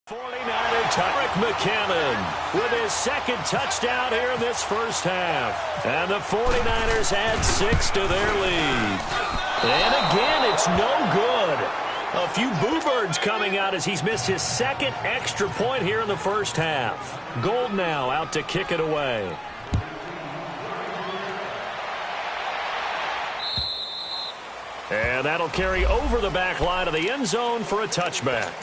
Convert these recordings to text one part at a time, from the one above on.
49er Tyreek McKinnon with his second touchdown here in this first half. And the 49ers add 6 to their lead. And again, it's no good. A few boo birds coming out as he's missed his second extra point here in the first half. Gold now out to kick it away. And that'll carry over the back line of the end zone for a touchback.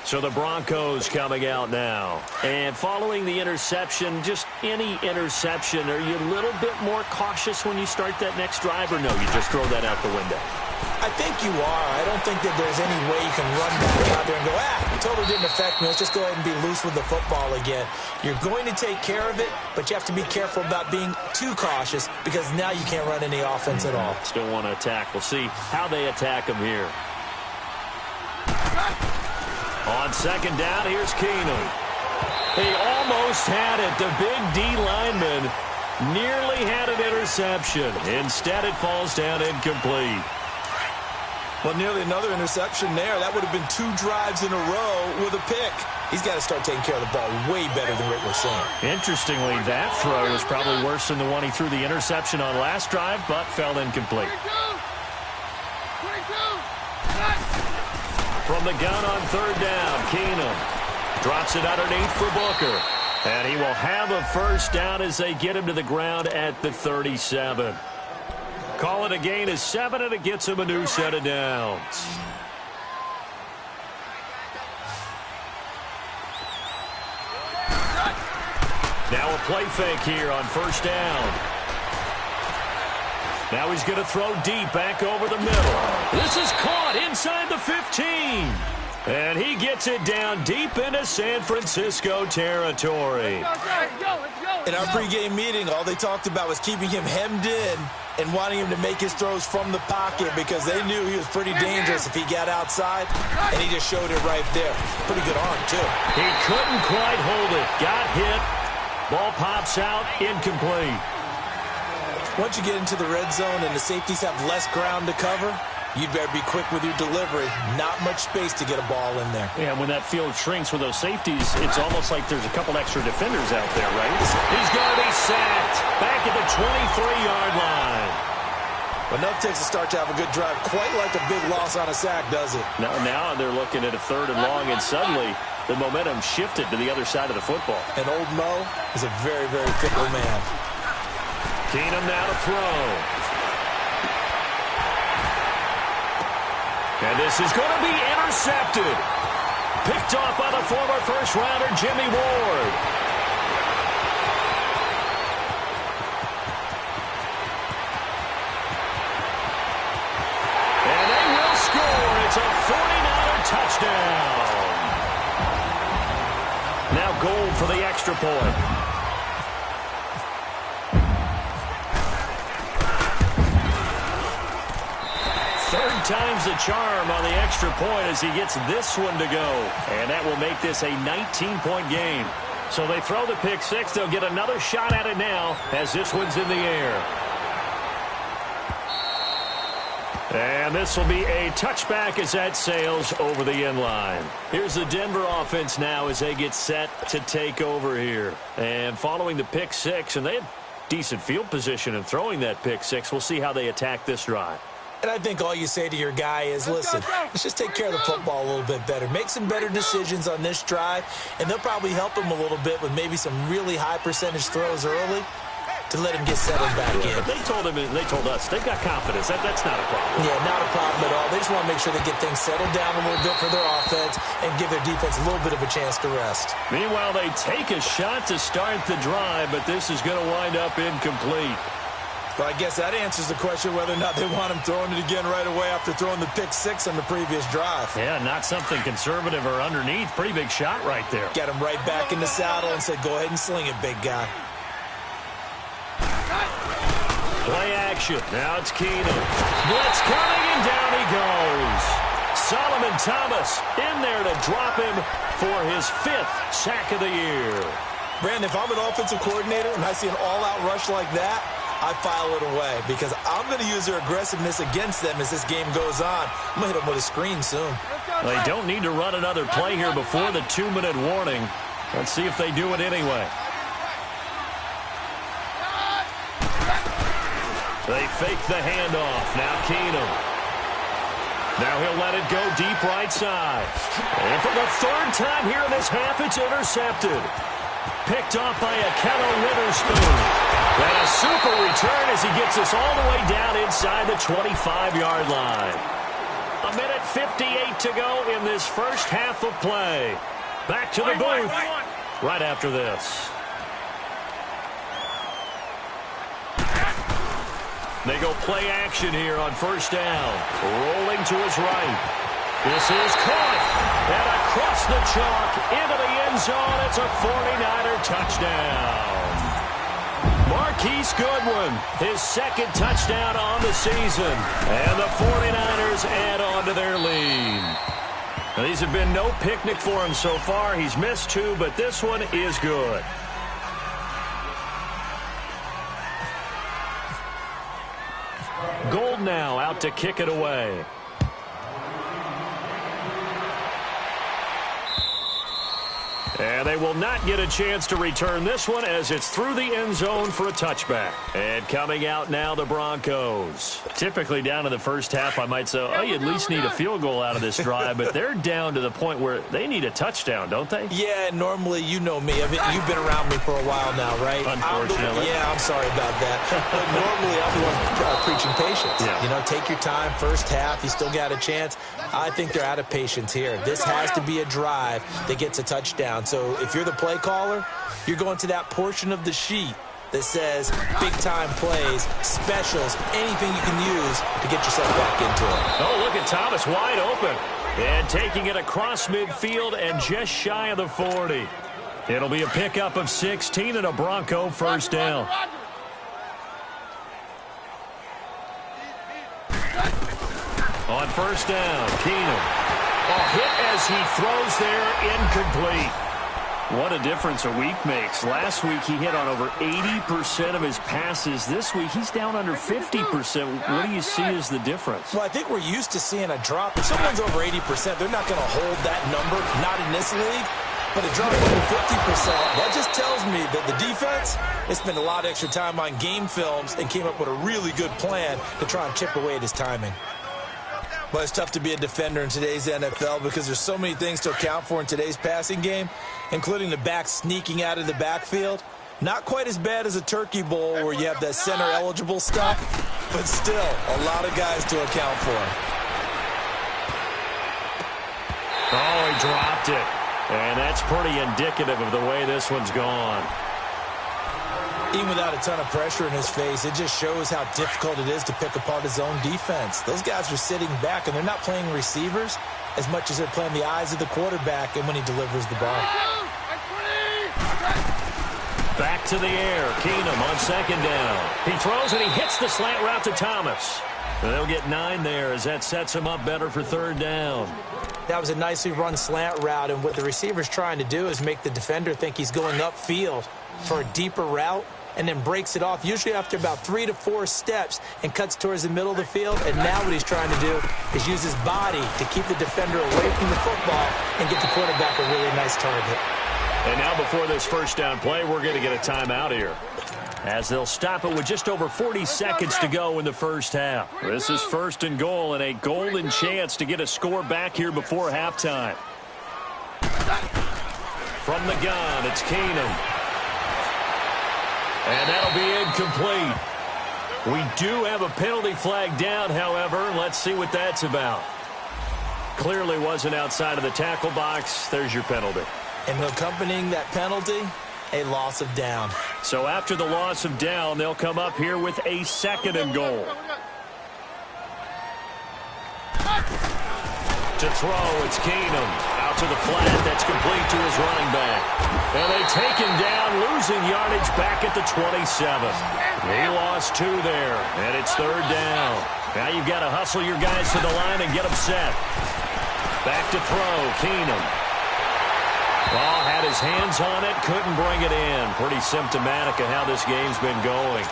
So the Broncos coming out now. And following the interception, just any interception, are you a little bit more cautious when you start that next drive, or no, you just throw that out the window? I think you are. I don't think that there's any way you can run back out there and go, it totally didn't affect me. Let's just go ahead and be loose with the football again. You're going to take care of it, but you have to be careful about being too cautious because now you can't run any offense at all. Still want to attack. We'll see how they attack him here. On second down, here's Keenum. He almost had it. The big D lineman nearly had an interception. Instead, it falls down incomplete. Well, nearly another interception there. That would have been 2 drives in a row with a pick. He's got to start taking care of the ball way better than what we're seeing. Interestingly, that throw was probably worse than the one he threw the interception on last drive, but fell incomplete. From the gun on third down, Keenum drops it underneath for Booker. And he will have a first down as they get him to the ground at the 37. Call it a gain of 7, and it gets him a new set of downs. Now a play fake here on first down. Now he's going to throw deep back over the middle. This is caught inside the 15. And he gets it down deep into San Francisco territory. In our pregame meeting, all they talked about was keeping him hemmed in and wanting him to make his throws from the pocket because they knew he was pretty dangerous if he got outside, and he just showed it right there. Pretty good arm, too. He couldn't quite hold it. Got hit. Ball pops out. Incomplete. Once you get into the red zone and the safeties have less ground to cover, you'd better be quick with your delivery. Not much space to get a ball in there. Yeah, when that field shrinks with those safeties, it's almost like there's a couple extra defenders out there, right? He's going to be sacked back at the 23-yard line. Enough takes a start to have a good drive. Quite like a big loss on a sack, does it? Now they're looking at a 3rd and long, and suddenly the momentum shifted to the other side of the football. And old Mo is a very, very fickle man. Keenum now to throw. And this is going to be intercepted. Picked off by the former first-rounder Jimmy Ward. And they will score. It's a 49er touchdown. Now goal for the extra point. Third time's the charm on the extra point as he gets this one to go. And that will make this a 19-point game. So they throw the pick 6. They'll get another shot at it now as this one's in the air. And this will be a touchback as that sails over the end line. Here's the Denver offense now as they get set to take over here. And following the pick 6, and they had decent field position in throwing that pick 6. We'll see how they attack this drive. And I think all you say to your guy is, listen, let's just take care of the football a little bit better. Make some better decisions on this drive, and they'll probably help him a little bit with maybe some really high percentage throws early to let him get settled back in. But they told us, they've got confidence. That's not a problem. Yeah, not a problem at all. They just want to make sure they get things settled down a little bit for their offense and give their defense a little bit of a chance to rest. Meanwhile, they take a shot to start the drive, but this is going to wind up incomplete. Well, I guess that answers the question whether or not they want him throwing it again right away after throwing the pick 6 on the previous drive. Yeah, not something conservative or underneath. Pretty big shot right there. Got him right back in the saddle and said, go ahead and sling it, big guy. Play action. Now it's Keenum. Blitz coming, and down he goes. Solomon Thomas in there to drop him for his 5th sack of the year. Brandon, if I'm an offensive coordinator and I see an all-out rush like that, I file it away because I'm going to use their aggressiveness against them as this game goes on. I'm going to hit them with a screen soon. They don't need to run another play here before the 2-minute warning. Let's see if they do it anyway. They fake the handoff. Now Keenum. Now he'll let it go deep right side. And for the third time here in this half, it's intercepted. Picked off by Akello Witherspoon. And a super return as he gets us all the way down inside the 25-yard line. 1:58 to go in this first half of play. Back to the booth right after this. They go play action here on first down. Rolling to his right. This is caught. And across the chalk into the end zone. It's a 49er touchdown. Marquise Goodwin, his second touchdown on the season. And the 49ers add on to their lead. Now, these have been no picnic for him so far. He's missed 2, but this one is good. Gold now out to kick it away. And they will not get a chance to return this one as it's through the end zone for a touchback. And coming out now, the Broncos. Typically down in the first half, I might say, oh, you at least need a field goal out of this drive. But they're down to the point where they need a touchdown, don't they? Yeah, normally, you know me. You've been around me for a while now, right? Unfortunately. I'm sorry about that. But normally, I'm the one preaching patience. Yeah. You know, take your time. First half, you still got a chance. I think they're out of patience here. This has to be a drive that gets a touchdown. So if you're the play caller, you're going to that portion of the sheet that says big-time plays, specials, anything you can use to get yourself back into it. Oh, look at Thomas wide open. And taking it across midfield and just shy of the 40. It'll be a pickup of 16 and a Bronco first down. On first down, Keenum. A hit as he throws there, incomplete. What a difference a week makes. Last week he hit on over 80% of his passes. This week he's down under 50%. What do you see as the difference? Well, I think we're used to seeing a drop. If someone's over 80%, they're not going to hold that number, not in this league. But a drop under 50%, that just tells me that the defense has spent a lot of extra time on game films and came up with a really good plan to try and chip away at his timing. But it's tough to be a defender in today's NFL because there's so many things to account for in today's passing game, including the back sneaking out of the backfield. Not quite as bad as a turkey bowl where you have that center-eligible stuff, but still a lot of guys to account for. Oh, he dropped it. And that's pretty indicative of the way this one's gone. Even without a ton of pressure in his face, it just shows how difficult it is to pick apart his own defense. Those guys are sitting back, and they're not playing receivers as much as they're playing the eyes of the quarterback and when he delivers the ball. Back to the air. Keenum on second down. He throws, and he hits the slant route to Thomas. And they'll get 9 there as that sets him up better for third down. That was a nicely run slant route, and what the receiver's trying to do is make the defender think he's going upfield for a deeper route, and then breaks it off, usually after about 3 to 4 steps, and cuts towards the middle of the field. And now what he's trying to do is use his body to keep the defender away from the football and get the quarterback a really nice target. And now before this first down play, we're going to get a timeout here, as they'll stop it with just over 40 seconds to go in the first half. This is first and goal, and a golden chance to get a score back here before halftime. From the gun, it's Keenum. And that'll be incomplete. We do have a penalty flag down, however. Let's see what that's about. Clearly wasn't outside of the tackle box. There's your penalty. And accompanying that penalty, a loss of down. So after the loss of down, they'll come up here with a second and goal. To throw, it's Keenum. Out to the flat, that's complete to his running back. And they take him down, losing yardage back at the 27. He lost 2 there, and it's third down. Now you've got to hustle your guys to the line and get them set. Back to throw, Keenum. Ball had his hands on it, couldn't bring it in. Pretty symptomatic of how this game's been going.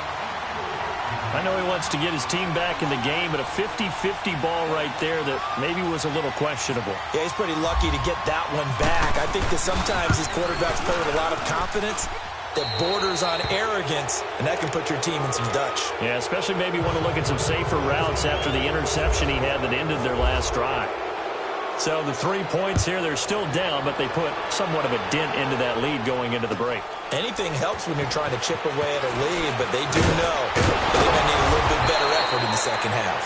I know he wants to get his team back in the game, but a 50-50 ball right there that maybe was a little questionable. Yeah, he's pretty lucky to get that one back. I think that sometimes these quarterbacks play with a lot of confidence that borders on arrogance, and that can put your team in some Dutch. Yeah, especially maybe want to look at some safer routes after the interception he had that ended their last drive. So the 3 points here, they're still down, but they put somewhat of a dent into that lead going into the break. Anything helps when you're trying to chip away at a lead, but they do know that they're going to need a little bit better effort in the second half.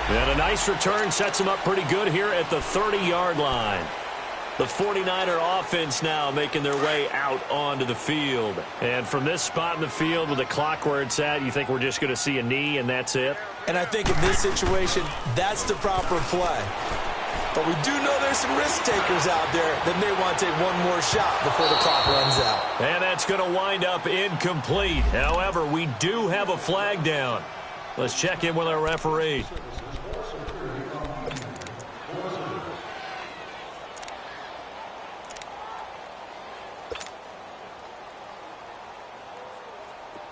And a nice return sets them up pretty good here at the 30-yard line. The 49er offense now making their way out onto the field. And from this spot in the field with the clock where it's at, you think we're just going to see a knee and that's it? And I think in this situation, that's the proper play. But we do know there's some risk takers out there that may want to take one more shot before the clock runs out. And that's going to wind up incomplete. However, we do have a flag down. Let's check in with our referee.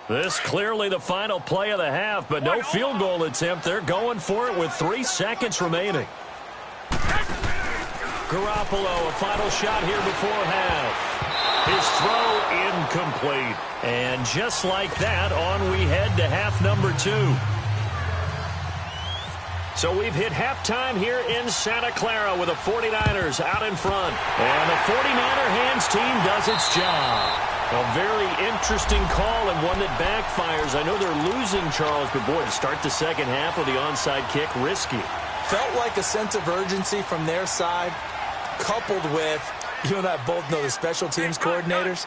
This clearly the final play of the half, but no field goal attempt. They're going for it with 3 seconds remaining. Garoppolo, a final shot here before half. His throw incomplete. And just like that, on we head to half number 2. So we've hit halftime here in Santa Clara with the 49ers out in front. And the 49er hands team does its job. A very interesting call and one that backfires. I know they're losing, Charles, but boy, to start the second half with the onside kick, risky. Felt like a sense of urgency from their side, coupled with, you and I both know the special teams coordinators,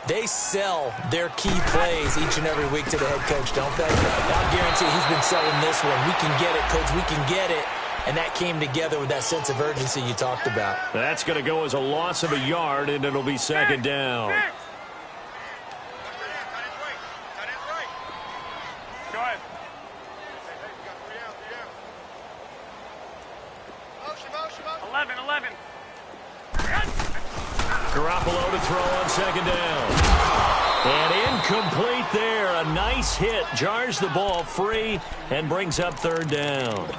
they sell their key plays each and every week to the head coach, don't they? I guarantee he's been selling this one. We can get it, coach, we can get it. And that came together with that sense of urgency you talked about. That's going to go as a loss of a yard, and it'll be second down. Go ahead. Motion. 11. Garoppolo to throw on second down. And incomplete there. A nice hit. Jars the ball free and brings up third down.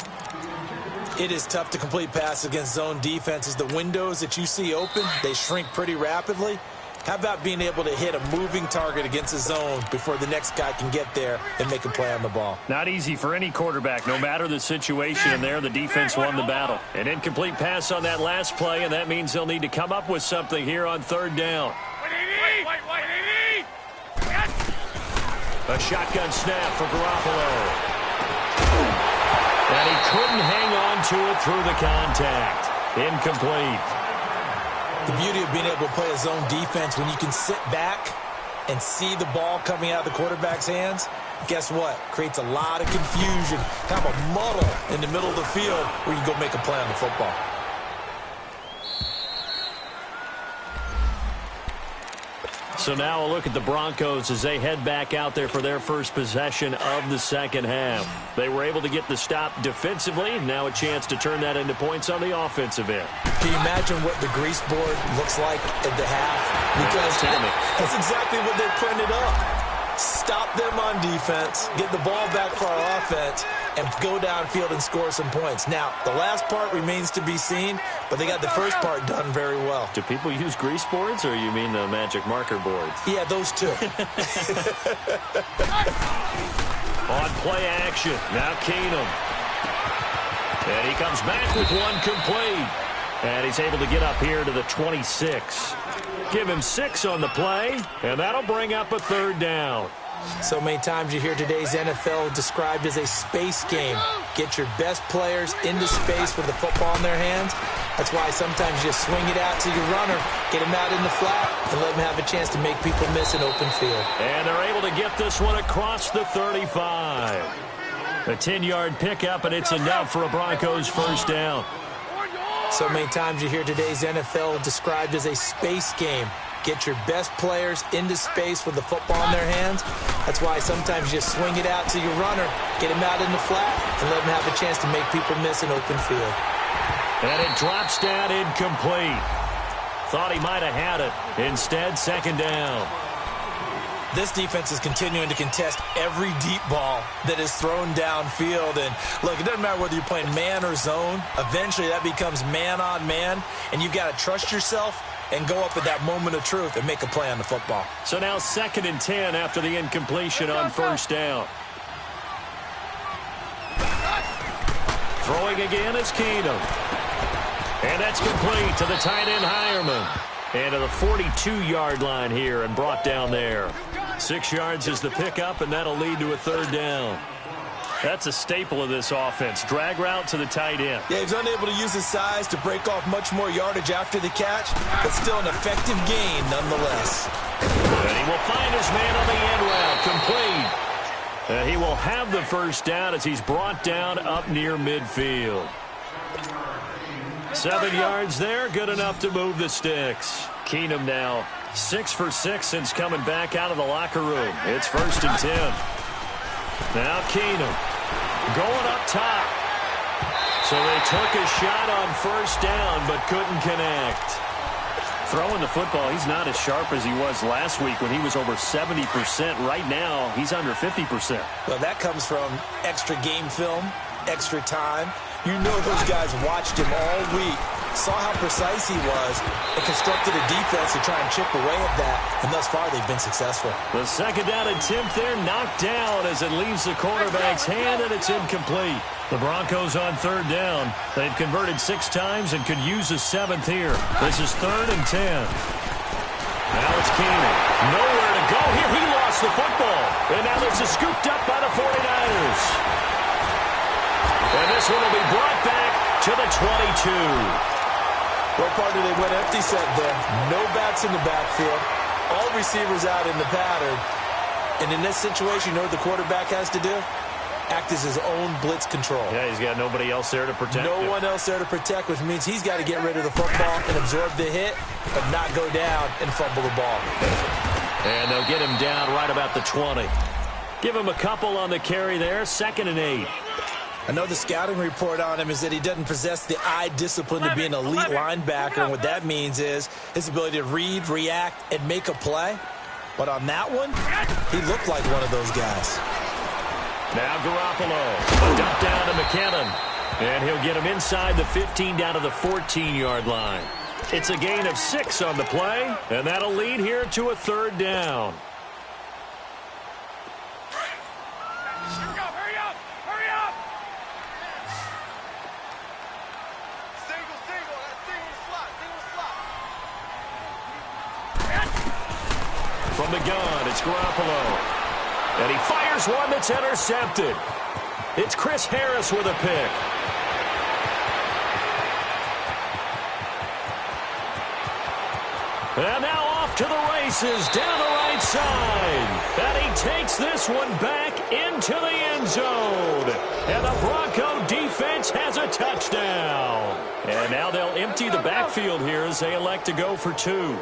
It is tough to complete passes against zone defenses. The windows that you see open, they shrink pretty rapidly. How about being able to hit a moving target against a zone before the next guy can get there and make a play on the ball? Not easy for any quarterback, no matter the situation. And there, the defense won the battle. An incomplete pass on that last play, and that means they'll need to come up with something here on third down. A shotgun snap for Garoppolo. And he couldn't hang on to it through the contact. Incomplete. The beauty of being able to play a zone defense when you can sit back and see the ball coming out of the quarterback's hands, guess what? Creates a lot of confusion, kind of a muddle in the middle of the field where you go make a play on the football. So now a look at the Broncos as they head back out there for their first possession of the second half. They were able to get the stop defensively. Now a chance to turn that into points on the offensive end. Can you imagine what the grease board looks like at the half? Because that's exactly what they printed up. Stop them on defense, get the ball back for our offense, and go downfield and score some points. Now, the last part remains to be seen, but they got the first part done very well. Do people use grease boards, or you mean the magic marker boards? Yeah, those two. On play action, now Keenum. And he comes back with one complete. And he's able to get up here to the 26. Give him 6 on the play, and that'll bring up a third down. So many times you hear today's NFL described as a space game. Get your best players into space with the football in their hands. That's why sometimes you just swing it out to your runner, get him out in the flat, and let him have a chance to make people miss an open field. And they're able to get this one across the 35. A 10-yard pickup, and it's enough for a Broncos first down. So many times you hear today's NFL described as a space game. Get your best players into space with the football in their hands. That's why sometimes you just swing it out to your runner, get him out in the flat, and let him have a chance to make people miss an open field. And it drops down incomplete. Thought he might have had it. Instead, second down. This defense is continuing to contest every deep ball that is thrown downfield. And look, it doesn't matter whether you're playing man or zone. Eventually that becomes man on man, and you've got to trust yourself and go up at that moment of truth and make a play on the football. So now 2nd and 10 after the incompletion on 1st down. Throwing again is Keenum. And that's complete to the tight end Hireman. And to the 42-yard line here and brought down there. 6 yards is the pickup, and that'll lead to a 3rd down. That's a staple of this offense. Drag route to the tight end. Yeah, he's unable to use his size to break off much more yardage after the catch, but still an effective gain nonetheless. And he will find his man on the end route, complete. And he will have the 1st down as he's brought down up near midfield. 7 yards there, good enough to move the sticks. Keenum now 6 for 6 since coming back out of the locker room. It's 1st and 10. Now Keenum going up top. So they took a shot on 1st down but couldn't connect. Throwing the football, he's not as sharp as he was last week when he was over 70%. Right now, he's under 50%. Well, that comes from extra game film, extra time. You know those guys watched him all week, saw how precise he was, and constructed a defense to try and chip away at that, and thus far they've been successful. The 2nd down attempt there knocked down as it leaves the quarterback's hand, and it's incomplete. The Broncos on 3rd down. They've converted 6 times and could use a 7th here. This is 3rd and 10. Now it's Keenum. Nowhere to go here. He lost the football. And now this is scooped up by the 49ers. And this one will be brought back to the 22. What part did they went empty set there? No backs in the backfield. All receivers out in the pattern. And in this situation, you know what the quarterback has to do? Act as his own blitz control. Yeah, he's got nobody else there to protect him. No one else there to protect, which means he's got to get rid of the football and absorb the hit, but not go down and fumble the ball. And they'll get him down right about the 20. Give him a couple on the carry there. 2nd and 8. I know the scouting report on him is that he doesn't possess the eye discipline to be an elite linebacker, and what that means is his ability to read, react, and make a play. But on that one, he looked like one of those guys. Now Garoppolo, a dump down to McKinnon, and he'll get him inside the 15 down to the 14-yard line. It's a gain of 6 on the play, and that'll lead here to a 3rd down. From the gun, it's Garoppolo. And he fires one that's intercepted. It's Chris Harris with a pick. And now off to the races, down the right side. And he takes this one back into the end zone. And the Bronco defense has a touchdown. And now they'll empty the backfield here as they elect to go for 2.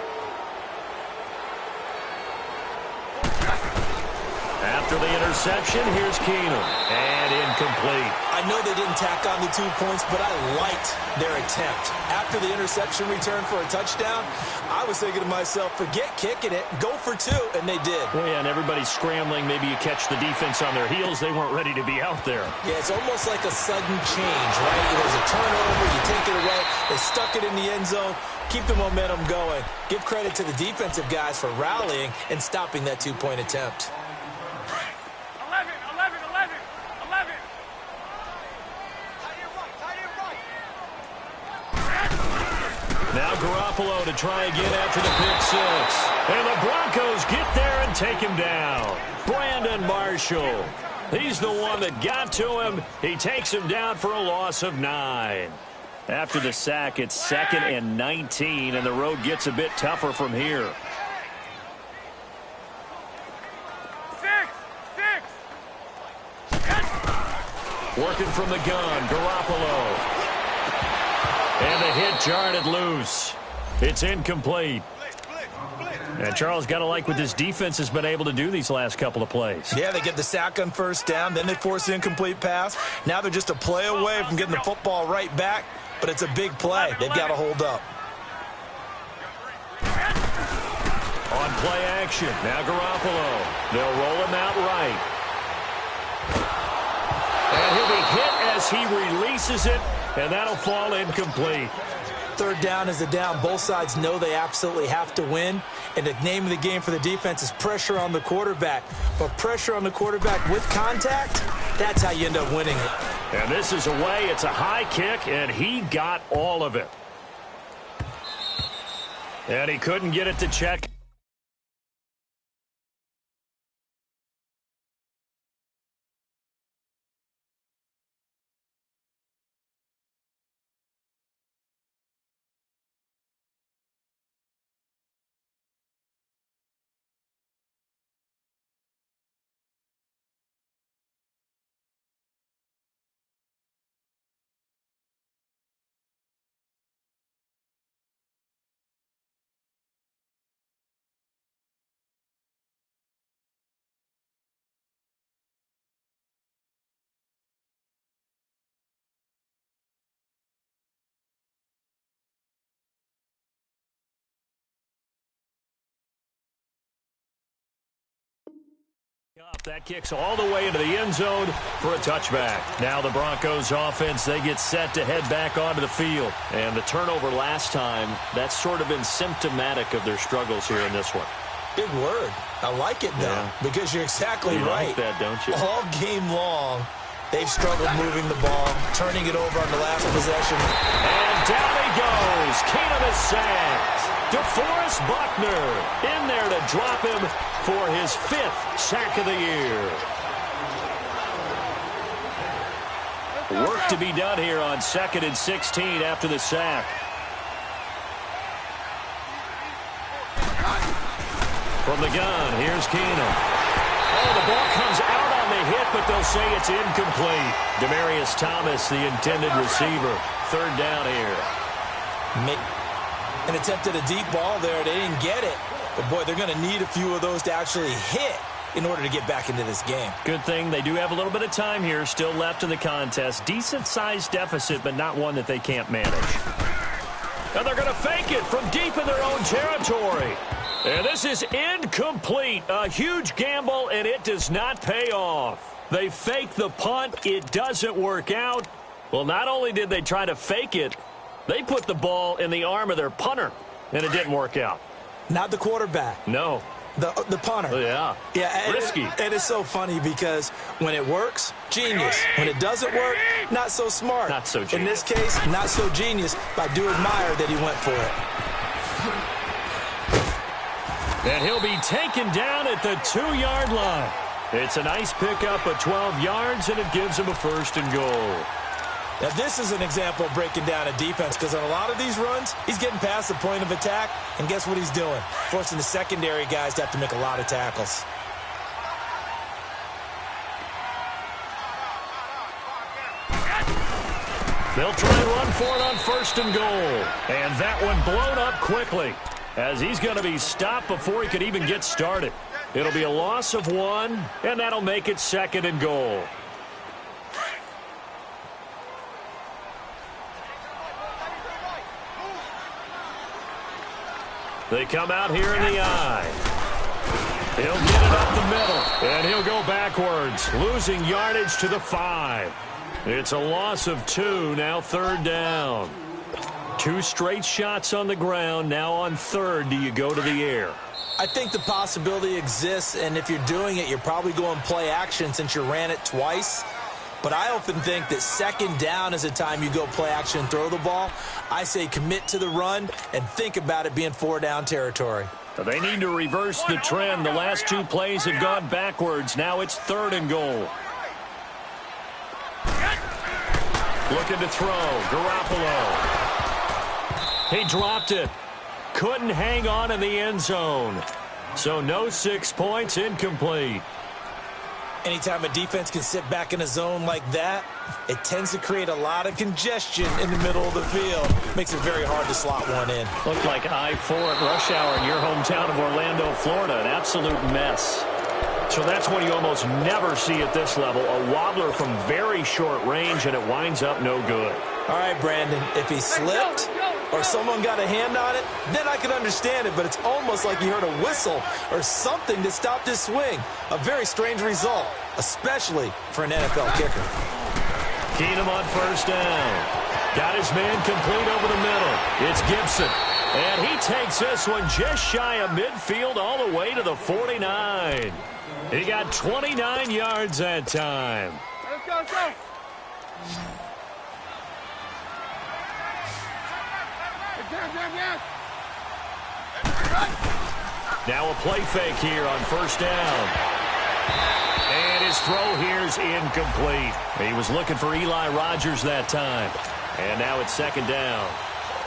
After the interception, here's Keenum. And incomplete. I know they didn't tack on the 2 points, but I liked their attempt. After the interception return for a touchdown, I was thinking to myself, forget kicking it, go for 2, and they did. Well, yeah, and everybody's scrambling. Maybe you catch the defense on their heels. They weren't ready to be out there. Yeah, it's almost like a sudden change, right? There's a turnover, you take it away, they stuck it in the end zone, keep the momentum going. Give credit to the defensive guys for rallying and stopping that 2-point attempt. Now Garoppolo to try again after the pick 6. And the Broncos get there and take him down. Brandon Marshall. He's the one that got to him. He takes him down for a loss of 9. After the sack, it's 2nd and 19, and the road gets a bit tougher from here. 6. Working from the gun, Garoppolo. And the hit jarred it loose. It's incomplete. And Charles, got to like what this defense has been able to do these last couple of plays. Yeah, they get the sack on 1st down, then they force the incomplete pass. Now they're just a play away from getting the football right back, but it's a big play. They've got to hold up. On play action. Now Garoppolo. They'll roll him out right. And he'll be hit as he releases it, and that'll fall incomplete. Third down is a down. Both sides know they absolutely have to win. And the name of the game for the defense is pressure on the quarterback. But pressure on the quarterback with contact, that's how you end up winning it. And this is away. It's a high kick, and he got all of it. And he couldn't get it to check. That kicks all the way into the end zone for a touchback. Now the Broncos offense, they get set to head back onto the field. And the turnover last time, that's sort of been symptomatic of their struggles here in this one. Big word. I like it, though, because you're exactly right. You like that, don't you? All game long, they've struggled moving the ball, turning it over on the last possession. And down he goes. Keenum is sacked. DeForest Buckner in there to drop him for his 5th sack of the year. Work to be done here on 2nd and 16 after the sack. From the gun, here's Keenum. Oh, the ball comes out on the hit, but they'll say it's incomplete. Demaryius Thomas, the intended receiver. 3rd down here. An attempt at a deep ball there. They didn't get it. But, boy, they're going to need a few of those to actually hit in order to get back into this game. Good thing they do have a little bit of time here still left in the contest. Decent-sized deficit, but not one that they can't manage. And they're going to fake it from deep in their own territory. And this is incomplete. A huge gamble, and it does not pay off. They fake the punt. It doesn't work out. Well, not only did they try to fake it, they put the ball in the arm of their punter, and it didn't work out. Not the quarterback. No. The punter. Oh, yeah. Yeah. Risky. It is so funny because when it works, genius. When it doesn't work, not so smart. Not so genius. In this case, not so genius, but I do admire that he went for it. And he'll be taken down at the 2-yard line. It's a nice pickup of 12 yards, and it gives him a 1st and goal. Now, this is an example of breaking down a defense because on a lot of these runs, he's getting past the point of attack, and guess what he's doing? Forcing the secondary guys to have to make a lot of tackles. They'll try and run for it on 1st and goal. And that one blown up quickly as he's going to be stopped before he could even get started. It'll be a loss of 1, and that'll make it 2nd and goal. They come out here in the eye. He'll get it up the middle, and he'll go backwards, losing yardage to the 5. It's a loss of 2, now 3rd down. 2 straight shots on the ground. Now on 3rd, do you go to the air? I think the possibility exists, and if you're doing it, you're probably going play action since you ran it twice. But I often think that 2nd down is a time you go play action and throw the ball. I say commit to the run and think about it being 4-down territory. They need to reverse the trend. The last 2 plays have gone backwards. Now it's 3rd and goal. Looking to throw. Garoppolo. He dropped it. Couldn't hang on in the end zone. So no 6 points, incomplete. Anytime a defense can sit back in a zone like that, it tends to create a lot of congestion in the middle of the field. Makes it very hard to slot one in. Looked like I-4 at rush hour in your hometown of Orlando, Florida. An absolute mess. So that's what you almost never see at this level. A wobbler from very short range, and it winds up no good. All right, Brandon, if he slipped or someone got a hand on it, then I can understand it, but it's almost like he heard a whistle or something that stopped his swing. A very strange result, especially for an NFL kicker. Keenum on first down. Got his man complete over the middle. It's Gibson. And he takes this one just shy of midfield all the way to the 49. He got 29 yards that time. Let's go, let's go. Now a play fake here on first down. And his throw here's incomplete. He was looking for Eli Rogers that time. And now it's second down.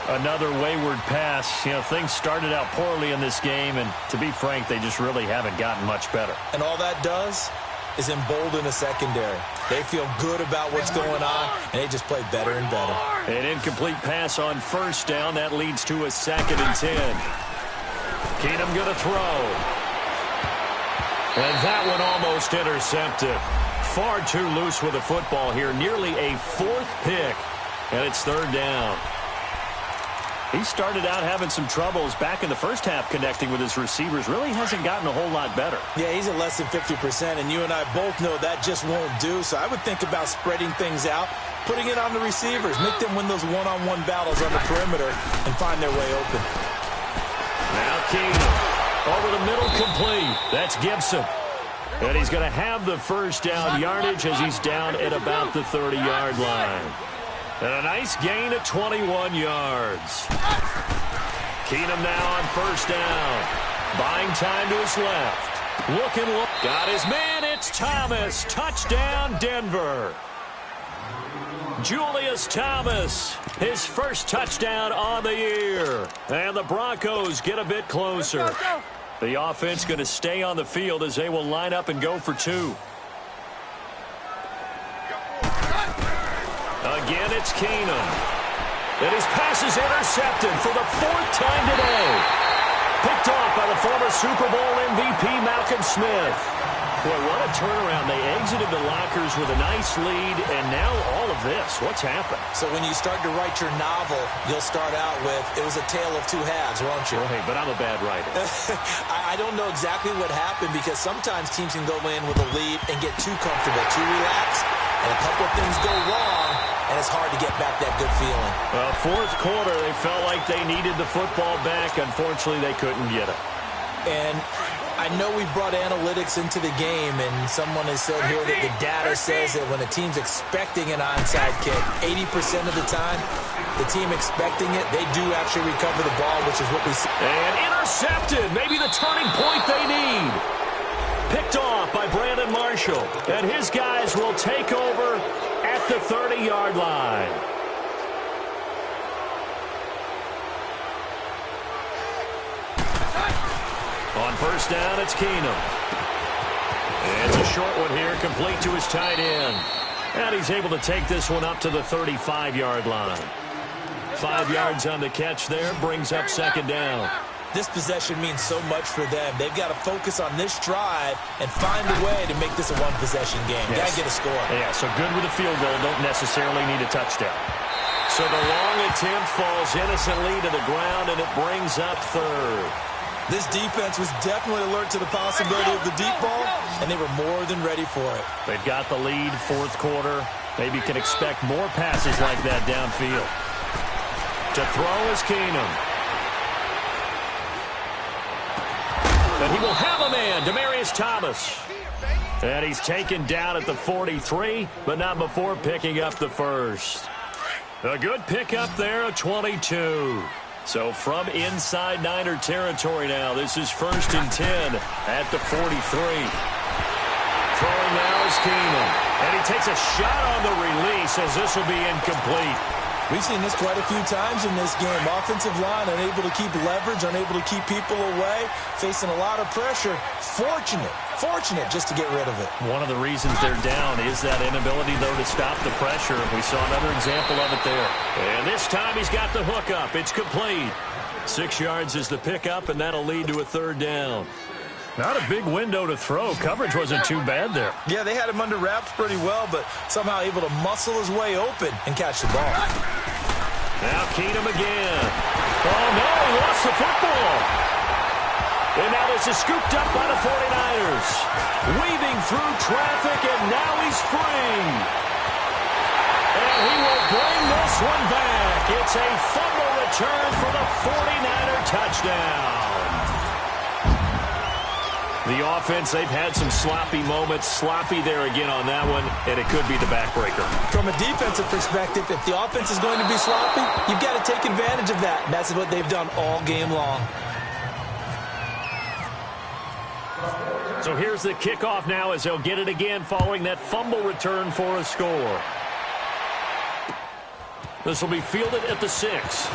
Another wayward pass. You know, things started out poorly in this game, and to be frank, they just really haven't gotten much better. And all that does is embolden a secondary. They feel good about what's going on, and they just play better and better. An incomplete pass on first down. That leads to a 2nd and 10. Keenum going to throw. And that one almost intercepted. Far too loose with the football here. Nearly a 4th pick. And it's 3rd down. He started out having some troubles back in the first half connecting with his receivers. Really hasn't gotten a whole lot better. Yeah, he's at less than 50%, and you and I both know that just won't do. So I would think about spreading things out, putting it on the receivers, make them win those one-on-one battles on the perimeter, and find their way open. Now Keenum over the middle, complete. That's Gibson. And he's going to have the first down yardage as he's down at about the 30-yard line. And a nice gain of 21 yards. Keenum now on first down. Buying time to his left. Looking, got his man. It's Thomas. Touchdown, Denver. Julius Thomas, his first touchdown on the year. And the Broncos get a bit closer. The offense going to stay on the field as they will line up and go for 2. Again, it's Keenum. And his pass is intercepted for the 4th time today. Picked off by the former Super Bowl MVP Malcolm Smith. Boy, what a turnaround. They exited the lockers with a nice lead, and now all of this. What's happened? So when you start to write your novel, you'll start out with, it was a tale of 2 halves, won't you? Well, hey, but I'm a bad writer. I don't know exactly what happened because sometimes teams can go in with a lead and get too comfortable, too relaxed, and a couple of things go wrong, and it's hard to get back that good feeling. Well, 4th quarter, they felt like they needed the football back. Unfortunately, they couldn't get it. And I know we brought analytics into the game, and someone has said here that the data says that when a team's expecting an onside kick, 80% of the time, the team expecting it, they do actually recover the ball, which is what we see. And intercepted. Maybe the turning point they need. Picked off by Brandon Marshall. And his guys will take over at the 30-yard line. On first down, it's Keenum. And it's a short one here, complete to his tight end. And he's able to take this one up to the 35-yard line. 5 yards on the catch there, brings up 2nd down. This possession means so much for them. They've got to focus on this drive and find a way to make this a one-possession game. Yes. Got to get a score. Yeah, so good with a field goal, don't necessarily need a touchdown. So the long attempt falls innocently to the ground, and it brings up 3rd. This defense was definitely alert to the possibility of the deep ball, and they were more than ready for it. They've got the lead, 4th quarter. Maybe can expect more passes like that downfield. To throw is Keenum. And he will have a man, Demaryius Thomas. And he's taken down at the 43, but not before picking up the first. A good pickup there, a 22. So from inside Niner territory now, this is 1st and 10 at the 43. Throwing now is Keenum. And he takes a shot on the release as this will be incomplete. We've seen this quite a few times in this game. Offensive line unable to keep leverage, unable to keep people away, facing a lot of pressure. Fortunate just to get rid of it. One of the reasons they're down is that inability, though, to stop the pressure. We saw another example of it there. And this time he's got the hook up. It's complete. 6 yards is the pickup, and that'll lead to a 3rd down. Not a big window to throw. Coverage wasn't too bad there. Yeah, they had him under wraps pretty well, but somehow able to muscle his way open and catch the ball. Now Keenum again. Oh, no, he lost the football. And now this is scooped up by the 49ers. Weaving through traffic, and now he's free. And he will bring this one back. It's a fumble return for the 49er touchdown. The offense, they've had some sloppy moments. Sloppy there again on that one, and it could be the backbreaker. From a defensive perspective, if the offense is going to be sloppy, you've got to take advantage of that. And that's what they've done all game long. So here's the kickoff now as they'll get it again following that fumble return for a score. This will be fielded at the 6.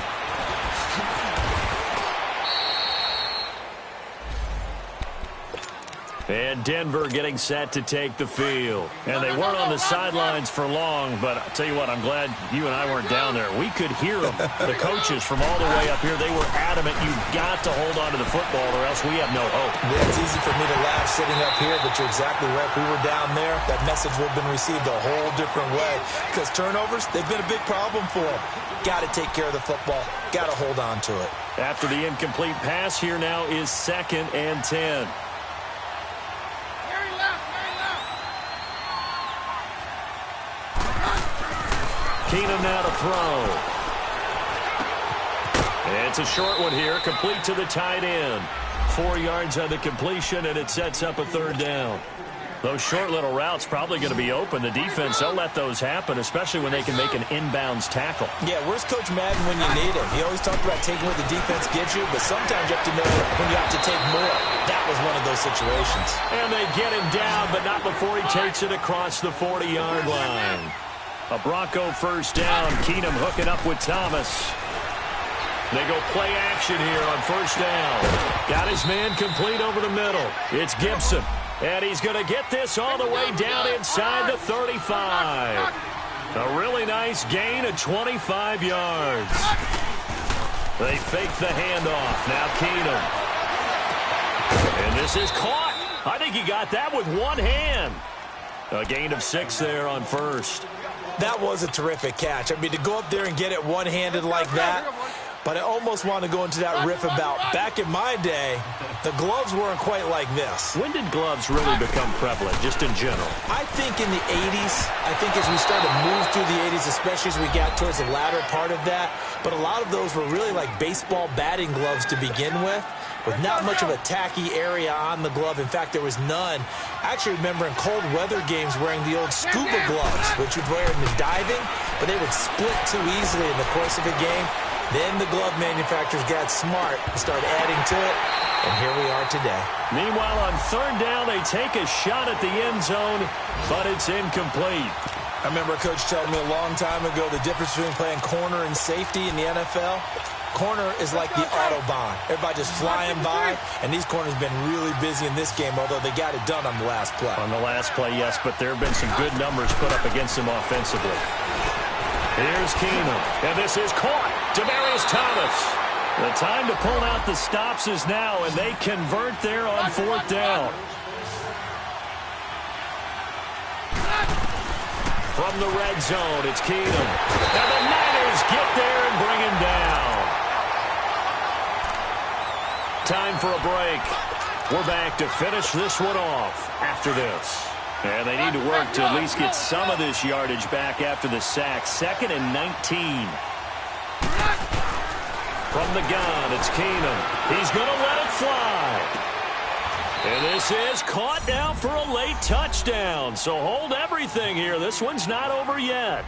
And Denver getting set to take the field. And they weren't on the sidelines for long, but I'll tell you what, I'm glad you and I weren't down there. We could hear them. The coaches from all the way up here, they were adamant, you've got to hold on to the football or else we have no hope. Yeah, it's easy for me to laugh sitting up here, but you're exactly right. If we were down there, that message would have been received a whole different way. Because turnovers, they've been a big problem for them. Got to take care of the football. Got to hold on to it. After the incomplete pass, here now is 2nd and 10. Keenum now to throw. And it's a short one here, complete to the tight end. 4 yards on the completion, and it sets up a 3rd down. Those short little routes probably going to be open. The defense, they'll let those happen, especially when they can make an inbounds tackle. Yeah, where's Coach Madden when you need him? He always talked about taking what the defense gives you, but sometimes you have to know when you have to take more. That was one of those situations. And they get him down, but not before he takes it across the 40-yard line. A Bronco 1st down. Keenum hooking up with Thomas. They go play action here on 1st down. Got his man complete over the middle. It's Gibson. And he's going to get this all the way down inside the 35. A really nice gain of 25 yards. They fake the handoff. Now Keenum. And this is caught. I think he got that with one hand. A gain of 6 there on 1st. That was a terrific catch. I mean, to go up there and get it one-handed like that, but I almost want to go into that riff about back in my day, the gloves weren't quite like this. When did gloves really become prevalent, just in general? I think in the 80s. I think as we started to move through the 80s, especially as we got towards the latter part of that, but a lot of those were really like baseball batting gloves to begin with not much of a tacky area on the glove. In fact, there was none. I actually remember in cold weather games wearing the old scuba gloves, which you'd wear in the diving, but they would split too easily in the course of a game. Then the glove manufacturers got smart and started adding to it, and here we are today. Meanwhile, on 3rd down, they take a shot at the end zone, but it's incomplete. I remember a coach telling me a long time ago the difference between playing corner and safety in the NFL. Corner is like the Autobahn. Everybody just flying by, and these corners have been really busy in this game, although they got it done on the last play. On the last play, yes, but there have been some good numbers put up against them offensively. Here's Keenum, and this is caught. Demaryius Thomas. The time to pull out the stops is now, and they convert there on 4th down. From the red zone, it's Keenum. And the Niners get there and bring him down. Time for a break. We're back to finish this one off after this. And they need to work to at least get some of this yardage back after the sack. 2nd and 19. From the gun, it's Keenum. He's going to let it fly. And this is caught now for a late touchdown. So hold everything here. This one's not over yet.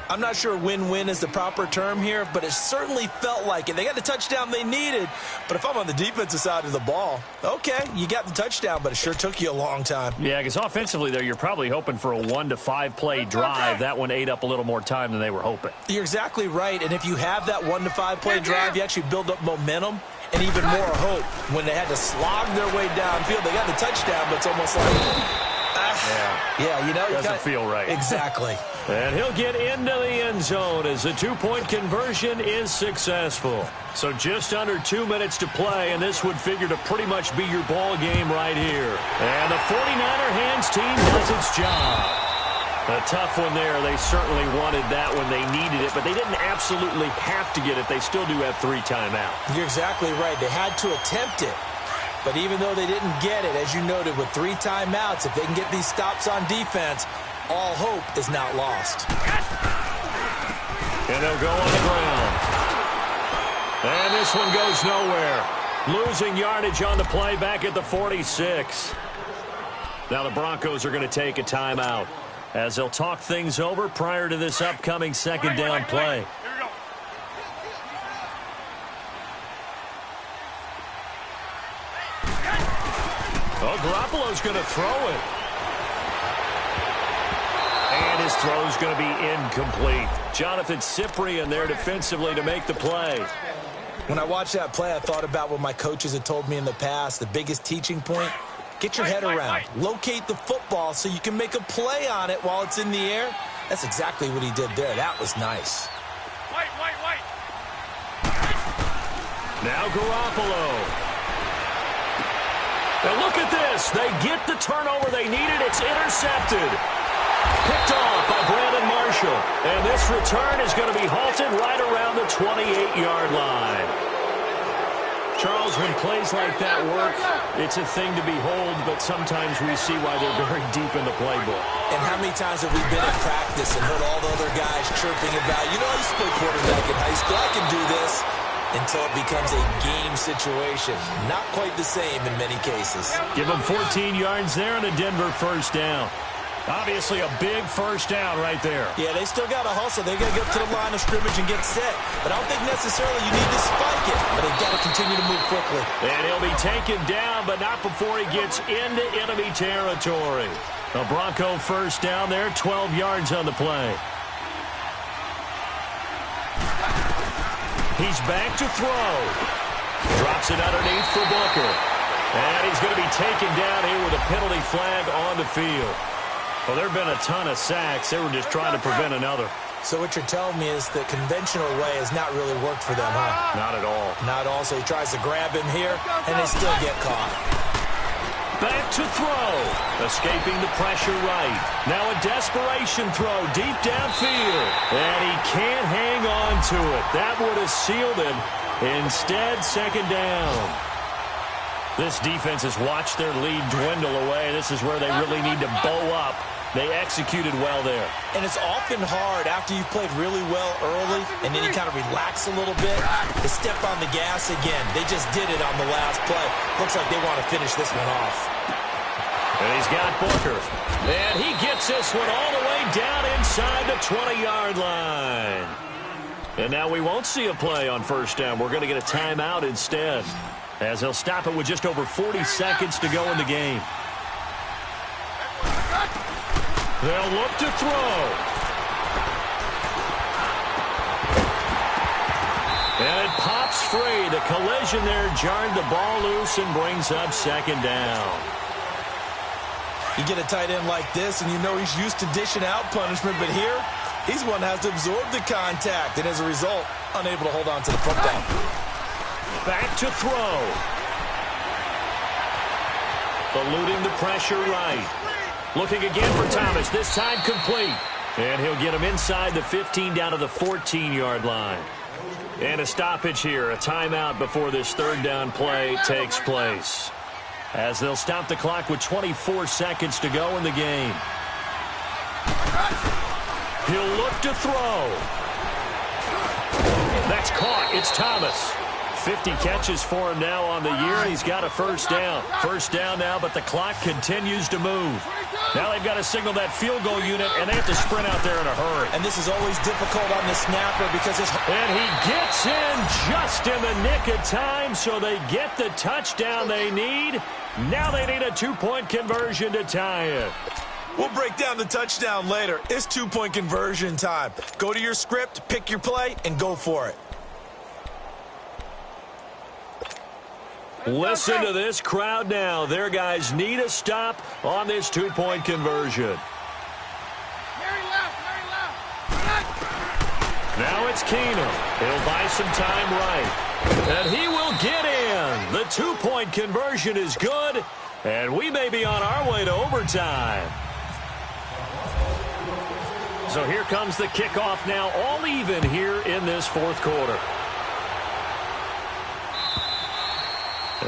I'm not sure win-win is the proper term here, but it certainly felt like it. They got the touchdown they needed, but if I'm on the defensive side of the ball, okay, you got the touchdown, but it sure took you a long time. Yeah, because offensively, there, you're probably hoping for a 1 to 5 play drive. That one ate up a little more time than they were hoping. You're exactly right, and if you have that 1 to 5 play drive, you actually build up momentum and even more hope. When they had to slog their way downfield, they got the touchdown, but it's almost like... Yeah, you know. Doesn't feel right. Exactly. And he'll get into the end zone as the 2-point conversion is successful. So just under 2 minutes to play, and this would figure to pretty much be your ball game right here. And the 49er hands team does its job. A tough one there. They certainly wanted that when they needed it, but they didn't absolutely have to get it. They still do have 3 timeouts. You're exactly right. They had to attempt it. But even though they didn't get it, as you noted, with 3 timeouts, if they can get these stops on defense, all hope is not lost. And they'll go on the ground. And this one goes nowhere. Losing yardage on the play back at the 46. Now the Broncos are going to take a timeout as they'll talk things over prior to this upcoming second down play. Oh, Garoppolo's going to throw it. And his throw's going to be incomplete. Jonathan Cyprien there defensively to make the play. When I watched that play, I thought about what my coaches had told me in the past. The biggest teaching point, get your head around. Locate the football so you can make a play on it while it's in the air. That's exactly what he did there. That was nice. Now Garoppolo. And look at this. They get the turnover they needed. It's intercepted. Picked off by Brandon Marshall. And this return is going to be halted right around the 28-yard line. Charles, when plays like that work, it's a thing to behold, but sometimes we see why they're very deep in the playbook. And how many times have we been in practice and heard all the other guys chirping about, you know, I used to play quarterback in high school, I can do this, until it becomes a game situation. Not quite the same in many cases. Give them 14 yards there and a Denver first down. Obviously a big first down right there. Yeah, they still got to hustle. They got to get to the line of scrimmage and get set. But I don't think necessarily you need to spike it. But they've got to continue to move quickly. And he'll be taken down, but not before he gets into enemy territory. A Bronco first down there, 12 yards on the play. He's back to throw. Drops it underneath for Booker. And he's going to be taken down here with a penalty flag on the field. Well, there have been a ton of sacks. They were just trying to prevent another. So what you're telling me is the conventional way has not really worked for them, huh? Not at all. Not at all. So he tries to grab him here, and they still get caught. Back to throw. Escaping the pressure right. Now a desperation throw deep downfield. And he can't hang on to it. That would have sealed him. Instead, second down. This defense has watched their lead dwindle away. This is where they really need to bow up. They executed well there. And it's often hard after you've played really well early and then you kind of relax a little bit to step on the gas again. They just did it on the last play. Looks like they want to finish this one off. And he's got Booker. And he gets this one all the way down inside the 20-yard line. And now we won't see a play on first down. We're going to get a timeout instead, as they'll stop it with just over 40 seconds to go in the game. They'll look to throw. And it pops free. The collision there jarred the ball loose and brings up second down. You get a tight end like this, and you know he's used to dishing out punishment, but here, he's one that has to absorb the contact, and as a result, unable to hold on to the football. Back to throw. Eluding the pressure right. Looking again for Thomas, this time complete. And he'll get him inside the 15 down to the 14-yard line. And a stoppage here, a timeout before this third down play takes place, as they'll stop the clock with 24 seconds to go in the game. He'll look to throw. That's caught. It's Thomas. 50 catches for him now on the year, and he's got a first down. First down now, but the clock continues to move. Now they've got to signal that field goal unit, and they have to sprint out there in a hurry. And this is always difficult on the snapper because it's... And he gets in just in the nick of time, so they get the touchdown they need. Now they need a two-point conversion to tie it. We'll break down the touchdown later. It's two-point conversion time. Go to your script, pick your play, and go for it. Listen to this crowd now. Their guys need a stop on this two-point conversion. Now it's Keenum. He'll buy some time right. And he will get in. The two-point conversion is good. And we may be on our way to overtime. So here comes the kickoff now, all even here in this fourth quarter.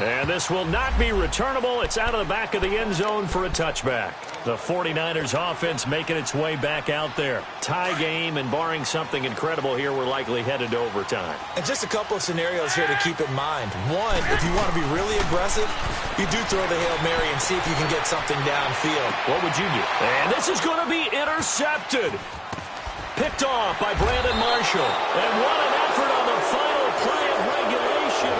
And this will not be returnable. It's out of the back of the end zone for a touchback. The 49ers offense making its way back out there. Tie game, and barring something incredible here, we're likely headed to overtime. And just a couple of scenarios here to keep in mind. One, if you want to be really aggressive, you do throw the Hail Mary and see if you can get something downfield. What would you do? And this is going to be intercepted. Picked off by Brandon Marshall. And what an effort on the final play of regulation.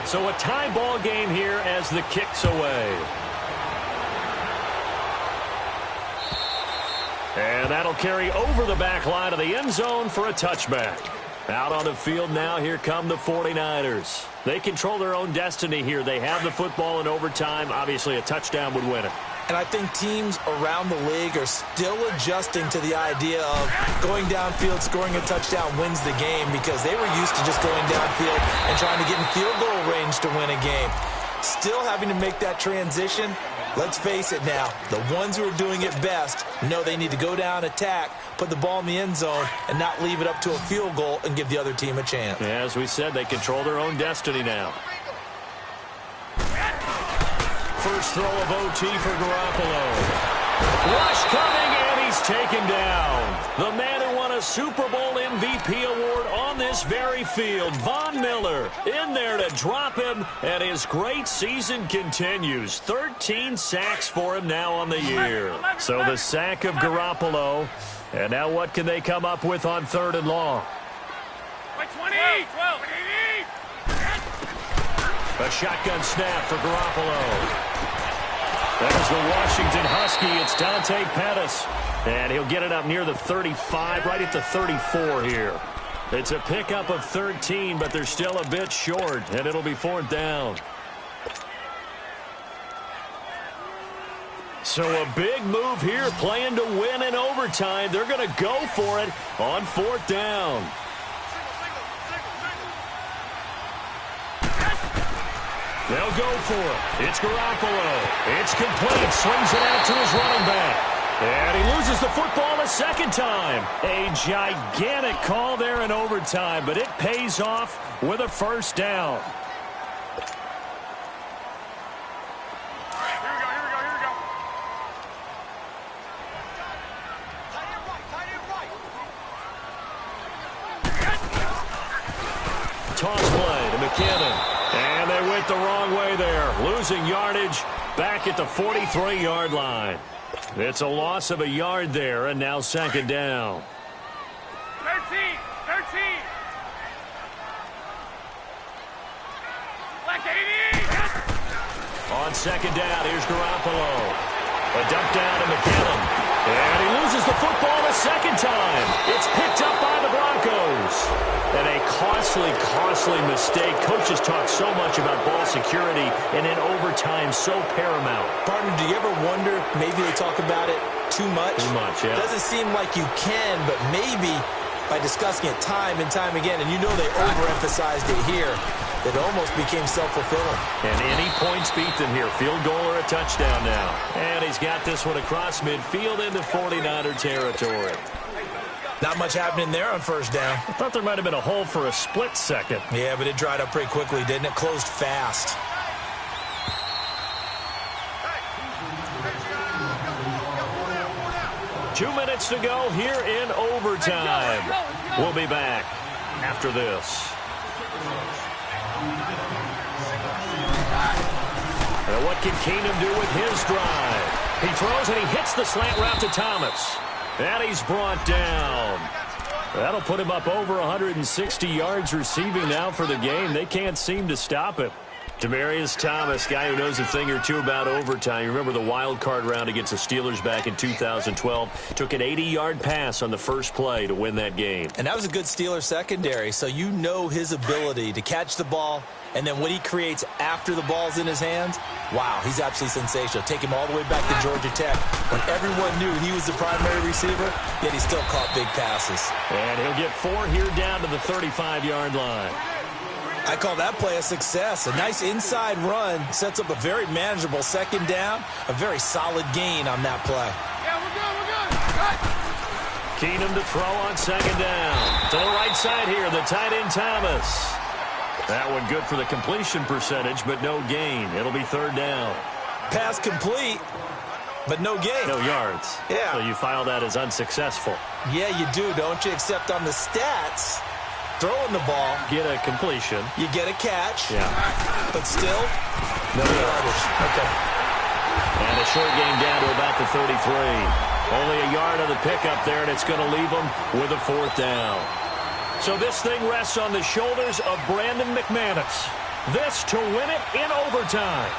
So a tie ball game here as the kick's away. And that'll carry over the back line of the end zone for a touchback. Out on the field now, here come the 49ers. They control their own destiny here. They have the football in overtime. Obviously, a touchdown would win it. And I think teams around the league are still adjusting to the idea of going downfield, scoring a touchdown wins the game, because they were used to just going downfield and trying to get in field goal range to win a game. Still having to make that transition. Let's face it now, the ones who are doing it best know they need to go down, attack, put the ball in the end zone, and not leave it up to a field goal and give the other team a chance. Yeah, as we said, they control their own destiny now. First throw of OT for Garoppolo. Rush coming, and he's taken down. The man who won a Super Bowl MVP award on this very field, Von Miller, in there to drop him, and his great season continues. 13 sacks for him now on the year. So the sack of Garoppolo, and now what can they come up with on 3rd and long? 20, 12. A shotgun snap for Garoppolo. There's the Washington Husky. It's Dante Pettis. And he'll get it up near the 35, right at the 34 here. It's a pickup of 13, but they're still a bit short, and it'll be 4th down. So a big move here, playing to win in overtime. They're going to go for it on 4th down. They'll go for it. It's Garoppolo. It's complete. Swings it out to his running back. And he loses the football a second time. A gigantic call there in overtime, but it pays off with a 1st down. Here we go. Toss play to McKinnon. And they went the wrong way there. Losing yardage back at the 43-yard line. It's a loss of a yard there, and now 2nd down. 13. Black 80. On 2nd down, here's Garoppolo. A dump down to McKinnon. And he loses the football a second time. It's picked up by the Broncos. And a costly mistake. Coaches talk so much about ball security, and in overtime, so paramount. Partner, do you ever wonder, maybe they talk about it too much? Too much, yeah. Doesn't seem like you can, but maybe by discussing it time and time again, and you know they overemphasized it here, it almost became self-fulfilling. And any points beat them here. Field goal or a touchdown now. And he's got this one across midfield into 49er territory. Not much happening there on 1st down. I thought there might have been a hole for a split second. Yeah, but it dried up pretty quickly, didn't it? Closed fast. Two minutes to go here in overtime. We'll be back after this. And what can Keenum do with his drive? He throws and he hits the slant route to Thomas. And he's brought down. That'll put him up over 160 yards receiving now for the game. They can't seem to stop him. Demaryius Thomas, guy who knows a thing or two about overtime. You remember the wild card round against the Steelers back in 2012. Took an 80-yard pass on the first play to win that game. And that was a good Steelers secondary, so you know his ability to catch the ball, and then what he creates after the ball's in his hands, wow, he's absolutely sensational. Take him all the way back to Georgia Tech when everyone knew he was the primary receiver, yet he still caught big passes. And he'll get 4 here down to the 35-yard line. I call that play a success. A nice inside run sets up a very manageable second down, a very solid gain on that play. Yeah, we're good. Keenum to throw on second down. To the right side here, the tight end Thomas. That one good for the completion percentage, but no gain. It'll be third down. Pass complete, but no gain. No yards. Yeah. So you file that as unsuccessful. Yeah, you do, don't you? Except on the stats, throwing the ball, Get a completion. you get a catch, Yeah. but still, No yardage. Okay. And a short game down to about the 33. Only a yard of the pickup there, and it's going to leave them with a fourth down. So this thing rests on the shoulders of Brandon McManus. This to win it in overtime.